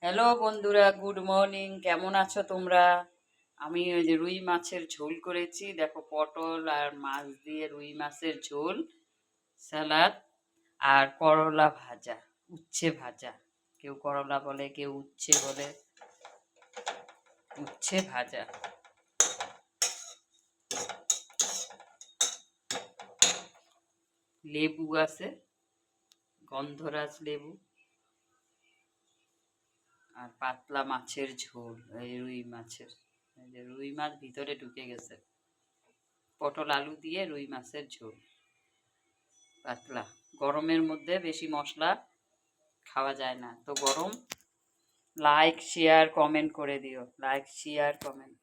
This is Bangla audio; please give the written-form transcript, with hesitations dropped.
হ্যালো বন্ধুরা, গুড মর্নিং। কেমন আছো তোমরা? আমি ওই যে রুই মাছের ঝোল করেছি, দেখো, পটল আর মাছ দিয়ে রুই মাছের ঝোল, স্যালাড আর করলা ভাজা, উচ্ছে ভাজা। কেউ করলা বলে, কেউ উচ্ছে বলে। উচ্ছে ভাজা। লেবু আছে, গন্ধরাজ লেবু। আর পাতলা মাছের ঝোল, এই রুই মাছের। এই যে রুই মাছ ভিতরে ঢুকে গেছে। পটল আলু দিয়ে রুই মাছের ঝোল, পাতলা। গরমের মধ্যে বেশি মশলা খাওয়া যায় না, তো গরম। লাইক শেয়ার কমেন্ট করে দিও, লাইক শেয়ার কমেন্ট।